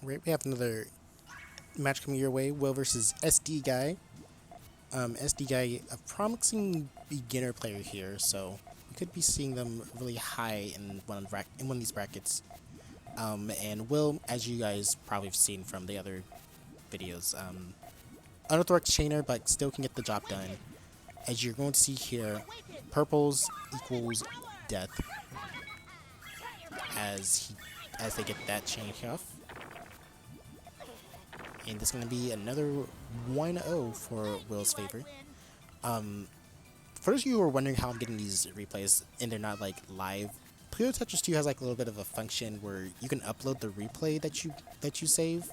Right, we have another match coming your way. Will versus SDGuy. SDGuy, a promising beginner player here, so we could be seeing them really high in one of these brackets. And Will, as you guys probably have seen from the other videos, unorthodox chainer, but still can get the job done. As you're going to see here, purples equals death as they get that chain off. And this is going to be another 1-0 for Will's favor. For those of you who are wondering how I'm getting these replays and they're not like live, Puyo Tetris 2 has like a little bit of a function where you can upload the replay that you save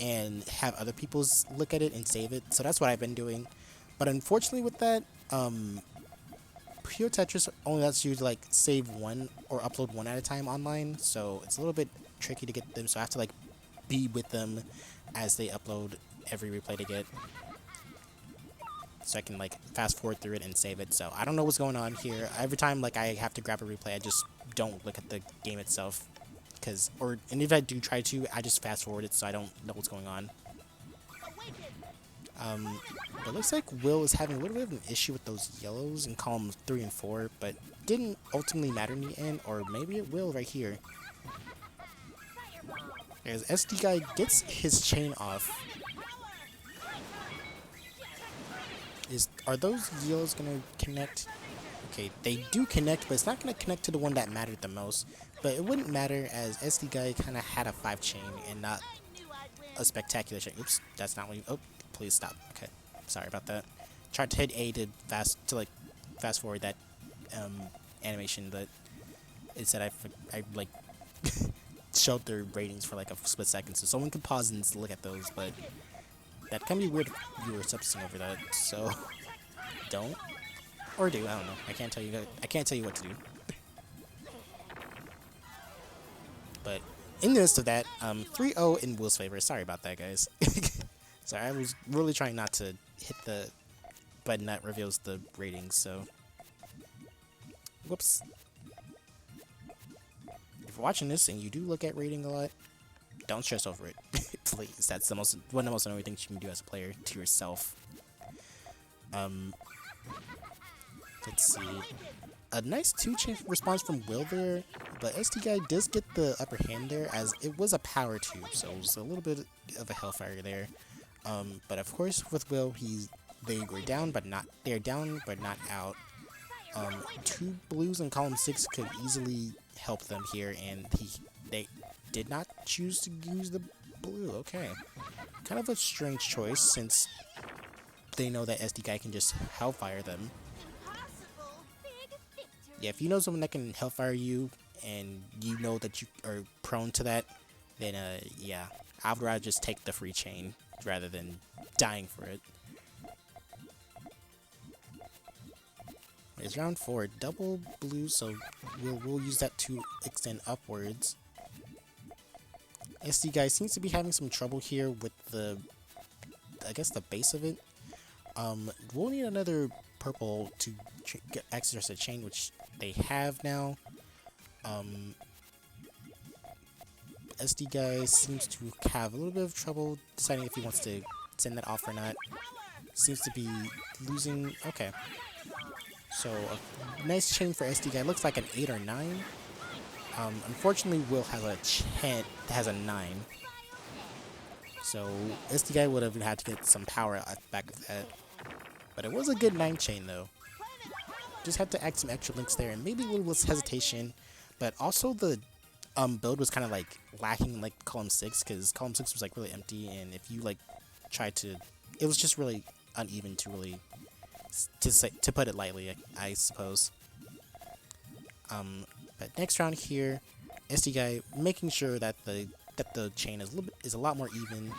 and have other people look at it and save it. So that's what I've been doing. But unfortunately with that, Puyo Tetris only lets you like save one or upload one at a time online. So it's a little bit tricky to get them. So I have to like be with them as they upload every replay they get. So I can like fast forward through it and save it. So I don't know what's going on here. Every time like I have to grab a replay, I just don't look at the game itself. And if I do try to, I just fast forward it so I don't know what's going on. But it looks like Will is having a little bit of an issue with those yellows in columns 3 and 4, but didn't ultimately matter in the end, or maybe it will right here. As SDGuy gets his chain off. Are those yellows gonna connect? Okay, they do connect, but it's not gonna connect to the one that mattered the most. But it wouldn't matter as SD kind of had a 5 chain and not a spectacular chain. Oops, that's not what you. Oh, please stop. Okay, sorry about that. Tried to hit A to fast forward that animation, but instead I like showed their ratings for like a split second, so someone could pause and look at those. But that can be weird if you were substituting over that. So don't or do. I don't know. I can't tell you what to do. But in the midst of that, 3-0 in Will's favor. Sorry about that, guys. Sorry, I was really trying not to hit the button that reveals the ratings, so. Whoops. If you're watching this and you do look at rating a lot, don't stress over it. Please, that's one of the most annoying things you can do as a player to yourself. Let's see. A nice 2-chain response from Will there, but SDGuy does get the upper hand there as it was a power 2, so it was a little bit of a hellfire there. But of course with Will, they're down but not out. 2 blues in column 6 could easily help them here, and they did not choose to use the blue. Okay, kind of a strange choice since they know that SDGuy can just hellfire them. Yeah, if you know someone that can hellfire you and you know that you are prone to that, then yeah, I would rather just take the free chain rather than dying for it. It's round 4, double blue, so we'll use that to extend upwards. SDGuy seems to be having some trouble here with I guess the base of it. We'll need another purple to access the chain, which they have now. SDGuy seems to have a little bit of trouble deciding if he wants to send that off or not. Seems to be losing. Okay. So a nice chain for SDGuy. Looks like an 8 or 9. Unfortunately, Will has a 9. So SDGuy would have had to get some power at the back of that. But it was a good 9 chain though. Just had to add some extra links there, and maybe a little hesitation. But also the build was kind of like lacking in like column 6, because column 6 was like really empty, and if you like tried to, it was just really uneven to put it lightly, I suppose. But next round here, SDGuy making sure that the chain is a lot more even.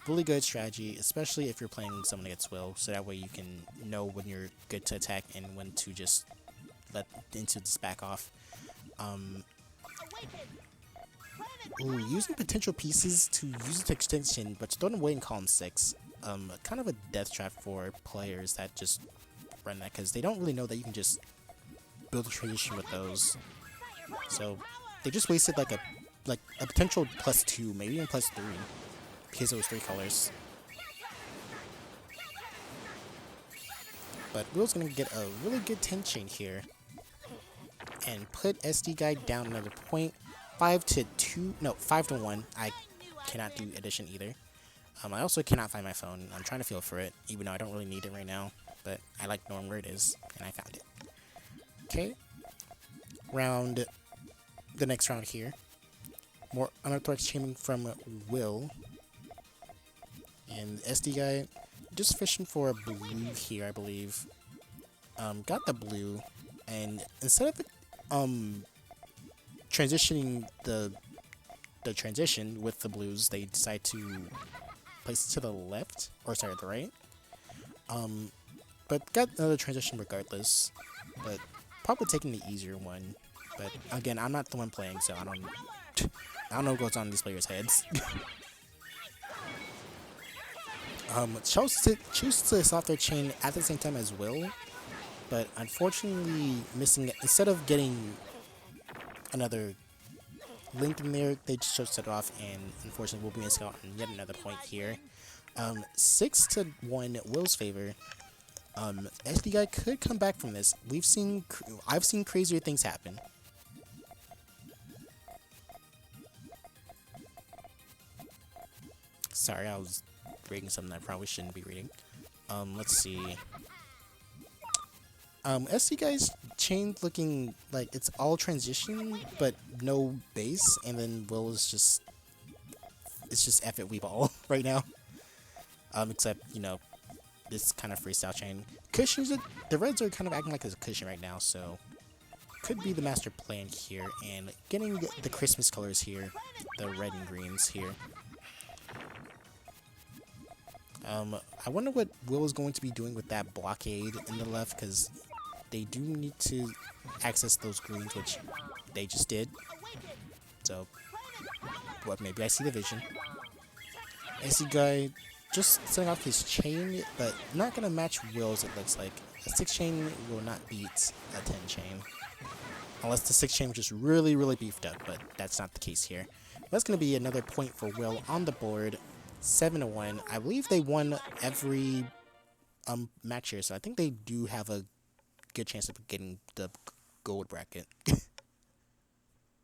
Really good strategy, especially if you're playing someone against Will, so that way you can know when you're good to attack and when to just let into this back off. Using potential pieces to use it to extension, but throwing away in column 6. Kind of a death trap for players that just run that, because they don't really know that you can just build a transition with those. So they just wasted like a like a potential +2, maybe even +3, because it was 3 colors. But Will's gonna get a really good 10 chain here and put SDGuy down another point. 5-2, no, 5-1. I cannot do addition either. I also cannot find my phone. I'm trying to feel for it, even though I don't really need it right now. But I like knowing where it is, and I found it. Okay. The next round here. More unorthodox chaining from Will. And SDGuy just fishing for a blue here, I believe. Got the blue, and instead of transitioning the transition with the blues, they decide to place it to the left, or sorry, the right. But got another transition regardless, but probably taking the easier one. But again, I'm not the one playing, so I don't know what goes on in these players' heads. Chose to stop their chain at the same time as Will, but unfortunately missing it. Instead of getting another link in there, they just chose to set it off, and unfortunately we'll be missing out on yet another point here. 6-1 Will's favor. SDGuy could come back from this. I've seen crazier things happen. Sorry, I was reading something I probably shouldn't be reading. Let's see. SDGuy's chain looking like it's all transition, but no base, and then Will is just, it's just F it, we ball right now. Except, you know, this kind of freestyle chain. Cushions, the reds are kind of acting like it's a cushion right now, so could be the master plan here, and getting the Christmas colors here, the red and greens here. I wonder what Will is going to be doing with that blockade in the left, because they do need to access those greens, which they just did. So, what, maybe I see the vision. SDGuy just setting off his chain, but not going to match Will's, it looks like. A 6 chain will not beat a 10 chain. Unless the 6 chain was just really, really beefed up, but that's not the case here. That's going to be another point for Will on the board. 7-1. I believe they won every match here, so I think they do have a good chance of getting the gold bracket.